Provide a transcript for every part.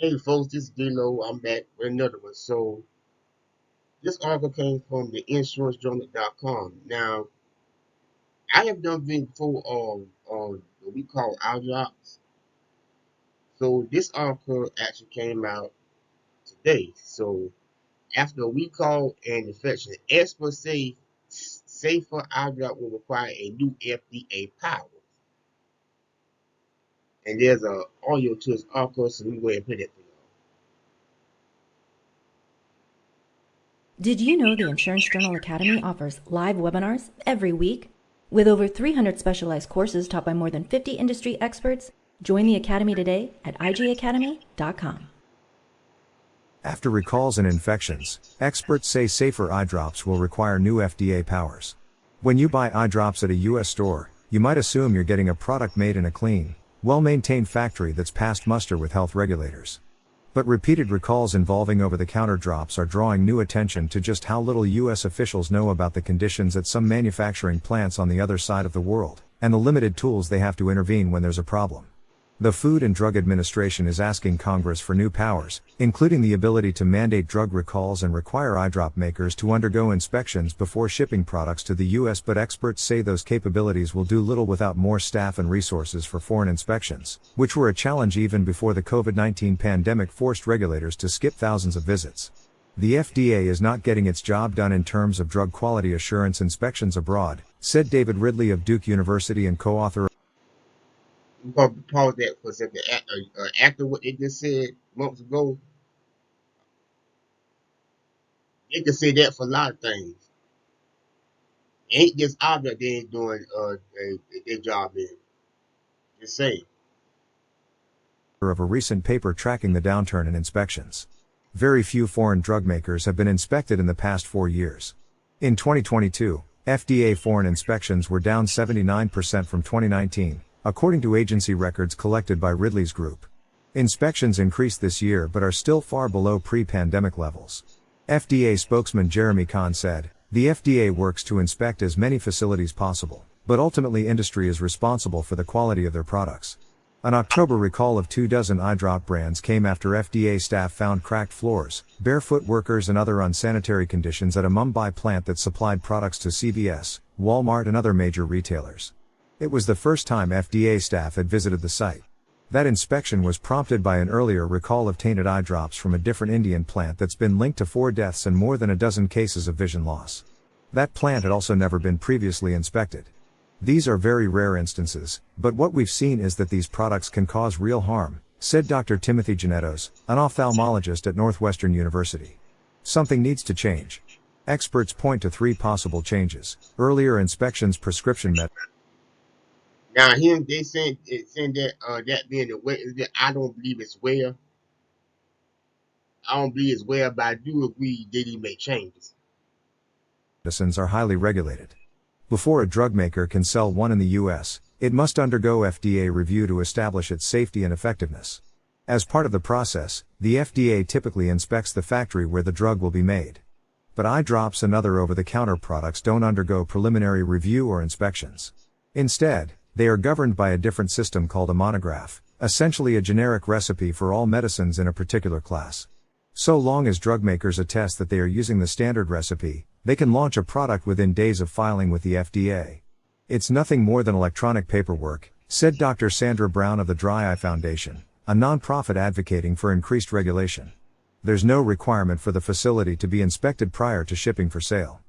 Hey folks, this is D-Lo. I'm back with another one. So this article came from the insurancejournal.com. Now, I have done video before on what we call eyedrops. So this article actually came out today. So after a recall and infection, experts say safer eye drop will require a new FDA power. And there's a audio to this article, so we go ahead and put it for y'all. Did you know the Insurance Journal Academy offers live webinars every week? With over 300 specialized courses taught by more than 50 industry experts, join the Academy today at igacademy.com. After recalls and infections, experts say safer eye drops will require new FDA powers. When you buy eye drops at a US store, you might assume you're getting a product made in a clean, well-maintained factory that's passed muster with health regulators. But repeated recalls involving over-the-counter drops are drawing new attention to just how little US officials know about the conditions at some manufacturing plants on the other side of the world, and the limited tools they have to intervene when there's a problem. The Food and Drug Administration is asking Congress for new powers, including the ability to mandate drug recalls and require eye drop makers to undergo inspections before shipping products to the US, but experts say those capabilities will do little without more staff and resources for foreign inspections, which were a challenge even before the COVID-19 pandemic forced regulators to skip thousands of visits. The FDA is not getting its job done in terms of drug quality assurance inspections abroad, said David Ridley of Duke University and co-author. I'm going to pause that for a second. After what they just said months ago, they can say that for a lot of things. It ain't just obvious they ain't doing their job in. Just saying. Of a recent paper tracking the downturn in inspections. Very few foreign drug makers have been inspected in the past 4 years. In 2022, FDA foreign inspections were down 79% from 2019, according to agency records collected by Ridley's group. Inspections increased this year but are still far below pre-pandemic levels. FDA spokesman Jeremy Kahn said, "The FDA works to inspect as many facilities possible, but ultimately industry is responsible for the quality of their products." An October recall of 24 eye drop brands came after FDA staff found cracked floors, barefoot workers and other unsanitary conditions at a Mumbai plant that supplied products to CVS, Walmart and other major retailers. It was the first time FDA staff had visited the site. That inspection was prompted by an earlier recall of tainted eye drops from a different Indian plant that's been linked to 4 deaths and more than a dozen cases of vision loss. That plant had also never been previously inspected. These are very rare instances, but what we've seen is that these products can cause real harm, said Dr. Timothy Janettos, an ophthalmologist at Northwestern University. Something needs to change. Experts point to 3 possible changes: earlier inspections, prescription methods. Now him they saying that that being the way that I don't believe it's where. I don't believe it's where, but I do agree they need to make changes. Medicines are highly regulated. Before a drug maker can sell one in the US, it must undergo FDA review to establish its safety and effectiveness. As part of the process, the FDA typically inspects the factory where the drug will be made. But eye drops and other over-the-counter products don't undergo preliminary review or inspections. Instead, they are governed by a different system called a monograph, essentially a generic recipe for all medicines in a particular class. So long as drug makers attest that they are using the standard recipe, they can launch a product within days of filing with the FDA. It's nothing more than electronic paperwork, said Dr. Sandra Brown of the Dry Eye Foundation, a nonprofit advocating for increased regulation. There's no requirement for the facility to be inspected prior to shipping for sale.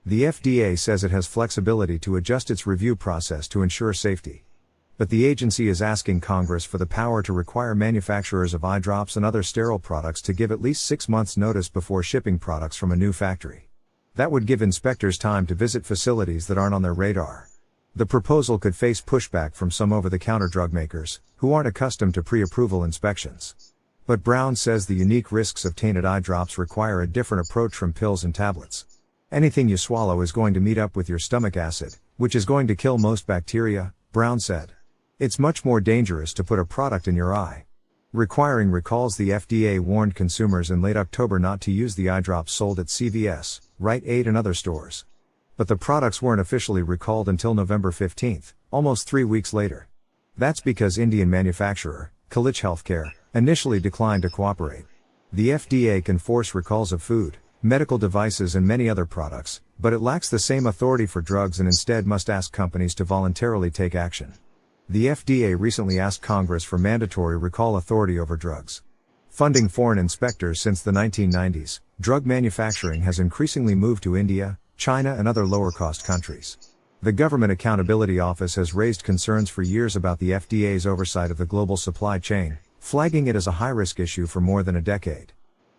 The FDA says it has flexibility to adjust its review process to ensure safety. But the agency is asking Congress for the power to require manufacturers of eye drops and other sterile products to give at least 6 months' notice before shipping products from a new factory. That would give inspectors time to visit facilities that aren't on their radar. The proposal could face pushback from some over-the-counter drug makers, who aren't accustomed to pre-approval inspections. But Brown says the unique risks of tainted eye drops require a different approach from pills and tablets. Anything you swallow is going to meet up with your stomach acid, which is going to kill most bacteria, Brown said. It's much more dangerous to put a product in your eye. Requiring recalls. The FDA warned consumers in late October not to use the eye drops sold at CVS, Rite Aid and other stores. But the products weren't officially recalled until November 15, almost 3 weeks later. That's because Indian manufacturer, Kalich Healthcare, initially declined to cooperate. The FDA can force recalls of food, medical devices and many other products, but it lacks the same authority for drugs and instead must ask companies to voluntarily take action. The FDA recently asked Congress for mandatory recall authority over drugs. Funding foreign inspectors since the 1990s, drug manufacturing has increasingly moved to India, China and other lower-cost countries. The Government Accountability Office has raised concerns for years about the FDA's oversight of the global supply chain, flagging it as a high-risk issue for more than a decade.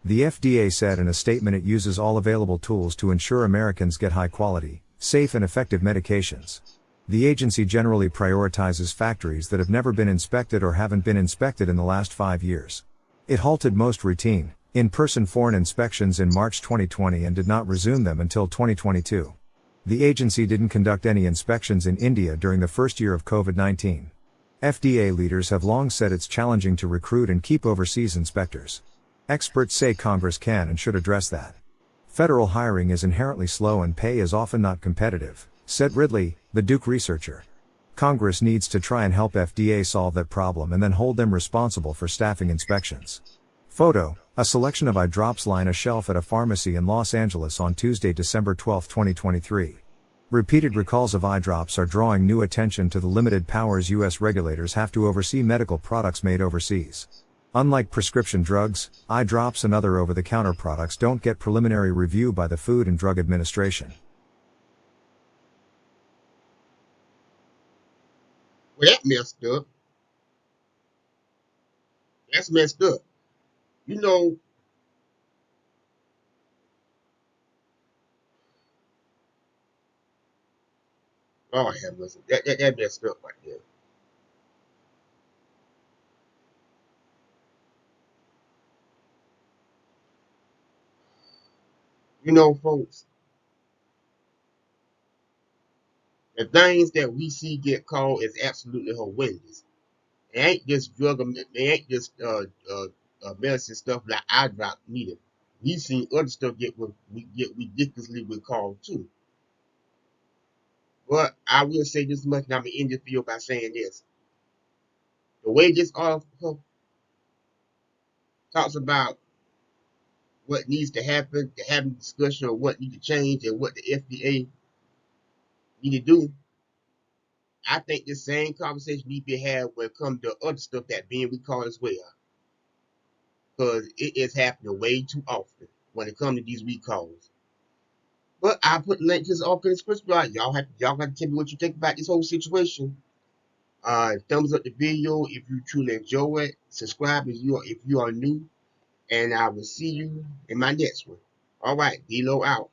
The FDA said in a statement it uses all available tools to ensure Americans get high-quality, safe and effective medications. The agency generally prioritizes factories that have never been inspected or haven't been inspected in the last 5 years. It halted most routine, in-person foreign inspections in March 2020 and did not resume them until 2022. The agency didn't conduct any inspections in India during the first year of COVID-19. FDA leaders have long said it's challenging to recruit and keep overseas inspectors. Experts say Congress can and should address that. Federal hiring is inherently slow and pay is often not competitive, said Ridley, the Duke researcher. Congress needs to try and help FDA solve that problem and then hold them responsible for staffing inspections. Photo: a selection of Eyedrops line a shelf at a pharmacy in Los Angeles on Tuesday, December 12, 2023. Repeated recalls of Eyedrops are drawing new attention to the limited powers U.S. regulators have to oversee medical products made overseas. Unlike prescription drugs, Eyedrops and other over-the-counter products don't get preliminary review by the Food and Drug Administration. Well, that messed up. That's messed up. You know, oh have mercy. That messed up right there. You know, folks, the things that we see get called is absolutely horrendous. It ain't just it ain't just medicine stuff like eye drop neither. We've seen other stuff we get ridiculously recalled too. But I will say this much, and I'm gonna end this video by saying this: the way this article talks about what needs to happen, to have a discussion of what needs to change and what the FDA need to do, I think the same conversation need to be had when it comes to other stuff that being recalled as well, because it is happening way too often when it comes to these recalls. But I put the link to this article in the description. Right? Y'all got to tell me what you think about this whole situation. Thumbs up the video if you truly enjoy it. Subscribe if you are new, and I will see you in my next one. All right, D-Lo out.